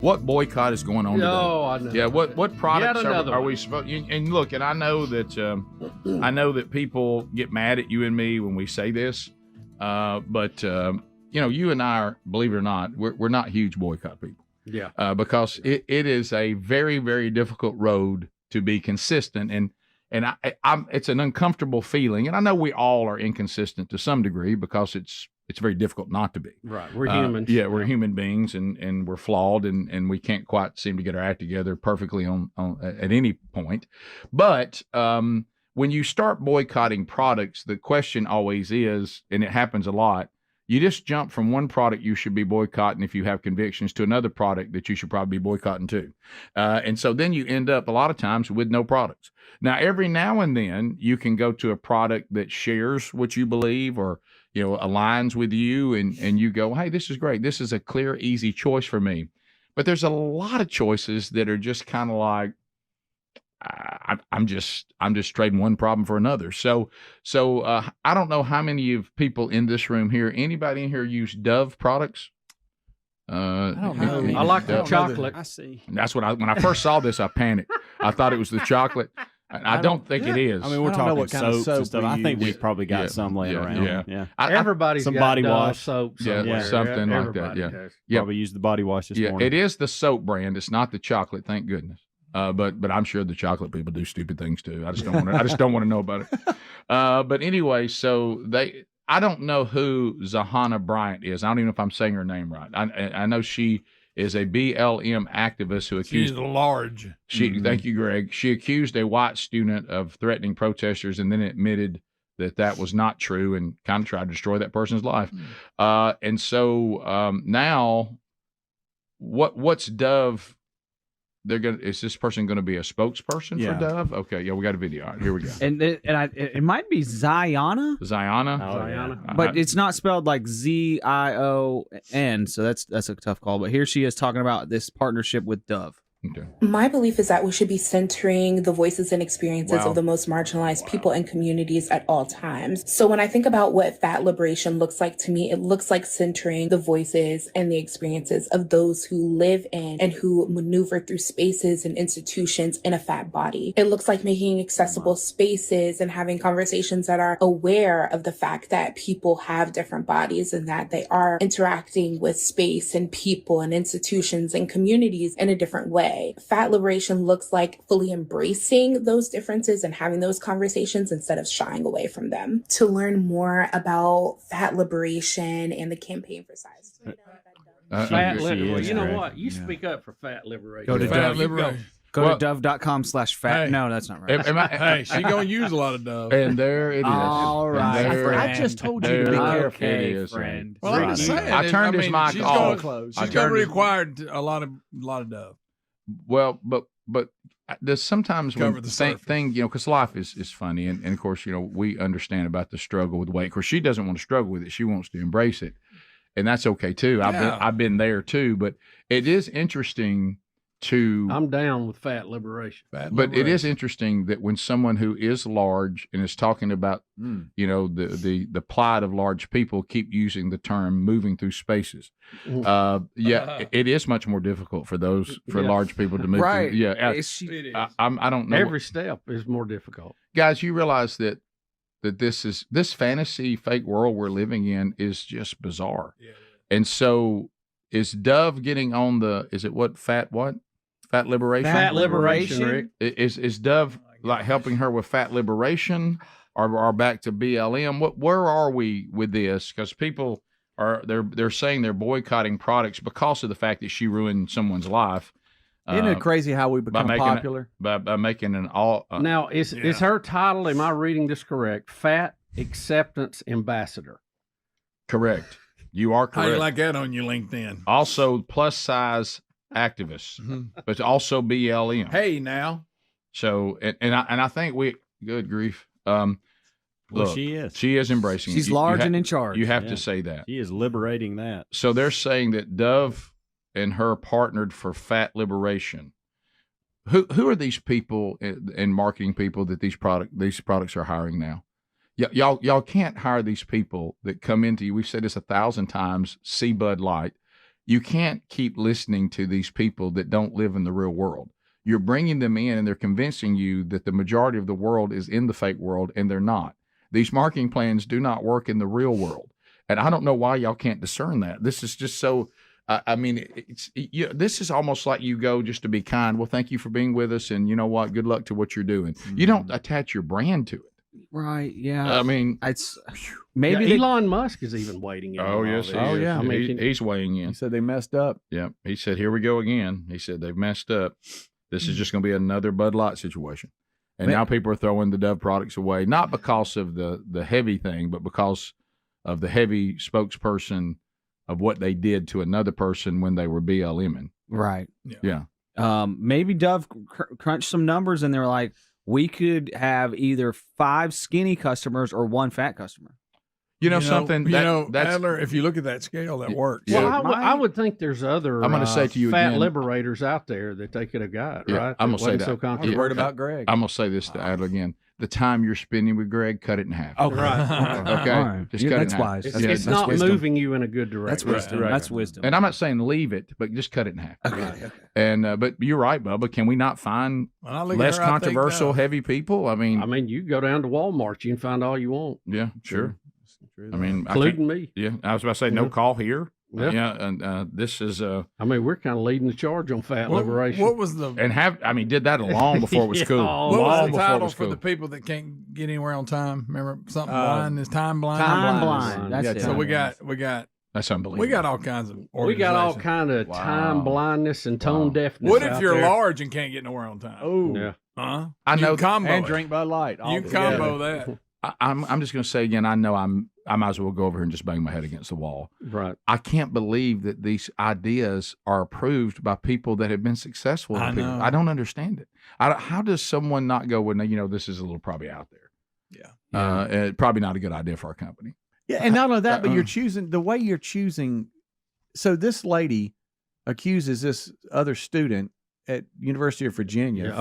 What boycott is going on today? Oh, I know. Yeah, what products are we one. supposed? And look, and I know that people get mad at you and me when we say this, but you and I are, believe it or not, we're not huge boycott people. Yeah. Because it is a very, very difficult road to be consistent, and it's an uncomfortable feeling, and I know we all are inconsistent to some degree because it's very difficult not to be. Right. We're humans. Yeah, we're human beings, and we're flawed, and we can't quite seem to get our act together perfectly on at any point. But when you start boycotting products, the question always is, and it happens a lot, you just jump from one product you should be boycotting if you have convictions to another product that you should probably be boycotting too. And so then you end up a lot of times with no products. Now, every now and then you can go to a product that shares what you believe or aligns with you, and you go, hey, this is great. This is a clear, easy choice for me. But there's a lot of choices that are just kind of like, I'm just trading one problem for another. So I don't know how many of people in this room here, anybody in here use Dove products? I don't know. I like the chocolate. I see. That's when I first saw this, I panicked. I thought it was the chocolate. I don't think it is. I mean, we're talking soaps and stuff. I think we've probably got Yeah, some laying yeah, around. yeah. Everybody's some got body Dove wash. soap Yeah, somewhere. something like that, Everybody yeah. does. Yeah. Probably used the body wash this morning. It is the soap brand. It's not the chocolate, thank goodness. But I'm sure the chocolate people do stupid things too. I just don't want to know about it. But anyway, so I don't know who Zahana Bryant is. I don't even know if I'm saying her name right. I know she is a BLM activist who accused. She's large. Thank you, Greg. She accused a white student of threatening protesters and then admitted that was not true and kind of tried to destroy that person's life. And so now, what's Dove? Is this person going to be a spokesperson for Dove? Okay, yeah, we got a video. All right, here we go. And it might be Ziona, Ziona, but it's not spelled like Zion. So that's a tough call. But here she is talking about this partnership with Dove. Okay. My belief is that we should be centering the voices and experiences of the most marginalized people and communities at all times. So when I think about what fat liberation looks like to me, it looks like centering the voices and the experiences of those who live in and who maneuver through spaces and institutions in a fat body. It looks like making accessible spaces and having conversations that are aware of the fact that people have different bodies and that they are interacting with space and people and institutions and communities in a different way. Fat liberation looks like fully embracing those differences and having those conversations instead of shying away from them. To learn more about fat liberation and the campaign for size. Fat liberation. You know great. what? You speak up for fat liberation. Go to Fat Dove. liberation. Go to dove.com/fat. Hey. No, that's not right. Hey, she gonna use a lot of Dove. And there it is. All right. And there- I just told you to be there careful. it Okay, is. friend. Well, I'm just saying. I turned his mic she's off. Gonna, I she's going turned to his- require a lot of Dove. Well, but there's sometimes when Cover the surface. thing, because life is funny, and of course, we understand about the struggle with weight. Of course, she doesn't want to struggle with it; she wants to embrace it, and that's okay too. I've been there too, but it is interesting to. I'm down with fat liberation. But it is interesting that when someone who is large and is talking about, the plight of large people, keep using the term "moving through spaces." It is much more difficult for large people to move. Right. Through. Yeah. It is. I don't know. Every step is more difficult. Guys, you realize that this fantasy fake world we're living in is just bizarre. Yeah. And so is Dove getting on fat liberation? Fat liberation, Rick. Is Dove like helping her with fat liberation or back to BLM? Where are we with this? Because people they're saying they're boycotting products because of the fact that she ruined someone's life. Isn't it crazy how we become popular? By making an all. Now, is her title, am I reading this correct? Fat Acceptance Ambassador. Correct. You are correct. How you like that on your LinkedIn? Also, plus size activists, but also BLM. Hey, now. So, and I think good grief. Look, she is. She is embracing. She's it. large and in charge. You have to say that. She is liberating that. So they're saying that Dove and her partnered for fat liberation. Who are these people and marketing people that these products are hiring now? Y'all can't hire these people that come into you. We've said this 1,000 times. See Bud Light. You can't keep listening to these people that don't live in the real world. You're bringing them in and they're convincing you that the majority of the world is in the fake world, and they're not. These marketing plans do not work in the real world. And I don't know why y'all can't discern that. This is just so, this is almost like you go just to be kind. Well, thank you for being with us. And you know what? Good luck to what you're doing. You don't attach your brand to it. Right. Yeah. I mean, it's maybe Elon Musk is even waiting in. Oh, yes. Oh, yeah. I mean, he's weighing in. He said they messed up. Yeah. He said, here we go again. He said, they've messed up. This is just going to be another Bud Light situation. And now people are throwing the Dove products away, not because of the heavy thing, but because of the heavy spokesperson of what they did to another person when they were BLMing. Right. Yeah. Maybe Dove crunched some numbers and they were like, we could have either 5 skinny customers or 1 fat customer. Something. That's Adler, if you look at that scale, that works. Well, I would think there's other I'm going to say to you fat again, liberators out there that they could have got, right? I'm going to say that. So I was worried about Greg. I'm going to say this to Adler again. The time you're spending with Greg, cut it in half. Okay. Right. Okay. All right. Just cut it that's in half. wise. It's not moving you in a good direction. That's wisdom. Right. That's wisdom. And I'm not saying leave it, but just cut it in half. Okay. And but you're right, Bubba. Can we not find When I look at less her, I think, controversial, heavy people? I mean, you go down to Walmart, you can find all you want, yeah, sure. I mean, including me. Yeah, I was about to say no call here. Yeah. And this is I mean, we're kind of leading the charge on fat What, liberation. what was the did that long before it was cool. what long was the before it title was for cool. the people that can't get anywhere on time? Remember something blind is time blind. Time blind. That's it. So we got That's unbelievable. we got all kinds of we got all organizations. kind of time blindness and tone deafness. What if out you're there. large and can't get nowhere on time? Oh, Yeah. Huh? I know You can combo and it. drink Bud Light. You can combo that. I'm just going to say again. I know I might as well go over here and just bang my head against the wall. Right. I can't believe that these ideas are approved by people that have been successful. I know. I don't understand it. How does someone not go, well, no, this is a little probably out there. Yeah. Probably not a good idea for our company. Yeah, and not only that, but you're choosing the way you're choosing. So this lady accuses this other student at University of Virginia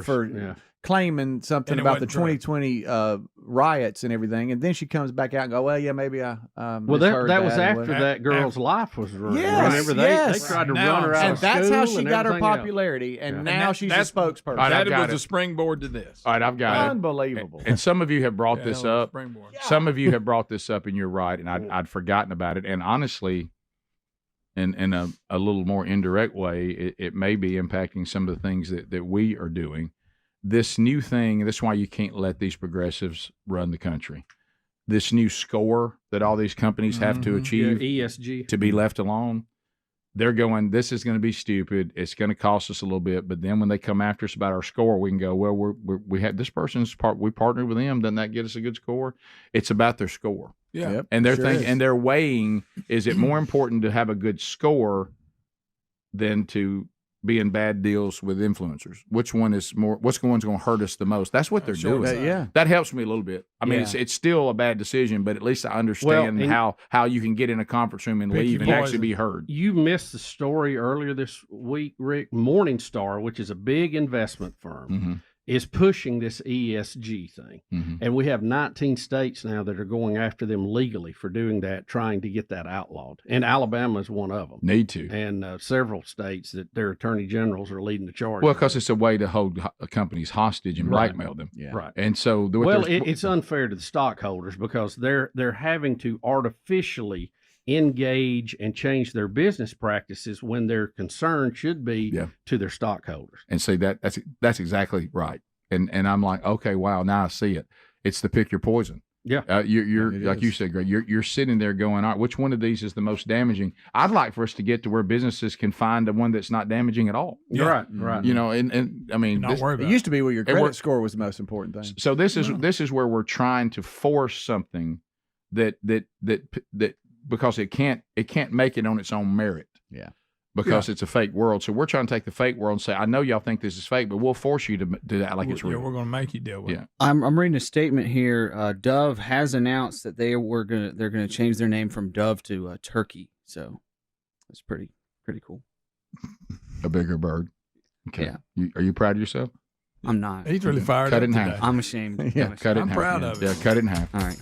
for claiming something And it about the wasn't true. 2020 riots and everything, and then she comes back out and go, well, yeah, maybe I Well, misheard that was and after whatever." that girl's life was ruined. Yes, Remember, they yes. tried to Now run her out And of that's school how she and got her everything else. popularity, and Yeah. now And she's that's- a spokesperson. All right, I've That got was it. a springboard to this. All right, I've got it. Unbelievable. And some of you have brought Yeah, this that was a up. springboard. Some of you have brought this up, and you're right, and I'd forgotten about it. And honestly, in a little more indirect way, it may be impacting some of the things that we are doing. This new thing, that's why you can't let these progressives run the country. This new score that all these companies have to achieve ESG. to be left alone, they're going, this is going to be stupid. It's going to cost us a little bit. But then when they come after us about our score, we can go, well, we had this person's part. We partnered with them. Doesn't that get us a good score? It's about their score. Yeah. Yep, And they're sure thinking, is. and they're weighing, is it more important to have a good score than to be in bad deals with influencers? Which one is more, what's going to hurt us the most? That's what they're Sure. doing. Yeah. That helps me a little bit. I mean, Yeah. it's still a bad decision, but at least I understand how you can get in a conference room and Pick leave your and actually poison. be heard. You missed the story earlier this week, Rick. Morningstar, which is a big investment firm, Mm-hmm. is pushing this ESG thing. Mm-hmm. And we have 19 states now that are going after them legally for doing that, trying to get that outlawed. And Alabama is one of them. Need to. And several states that their attorney generals are leading the charge. Well, because it's a way to hold companies hostage and Right. blackmail them. Yeah. Right. And so, It's unfair to the stockholders because they're having to artificially engage and change their business practices when their concern should be to their stockholders. and say that's exactly right. And I'm like, okay, wow, now I see it. It's the pick your poison. Yeah. You're It like is. you said, Greg. You're sitting there going, all right, which one of these is the most damaging? I'd like for us to get to where businesses can find the one that's not damaging at all. Right, right. You know, and I mean, Not worry It about used to be where your we're- credit score was the most important thing. so this is where we're trying to force something that because it can't make it on its own merit. Yeah. Because it's a fake world. So we're trying to take the fake world and say, I know y'all think this is fake, but we'll force you to do that like it's Yeah, real. we're going to make you deal with Yeah. it. I'm reading a statement here. Dove has announced that they're gonna change their name from Dove to Turkey. So that's pretty cool. A bigger bird. Okay. Yeah. Are you proud of yourself? I'm not. He's really fired Cut up it in today. half. I'm ashamed. Yeah, Cut it in I'm half. proud of it. Yeah, cut it in half. All right.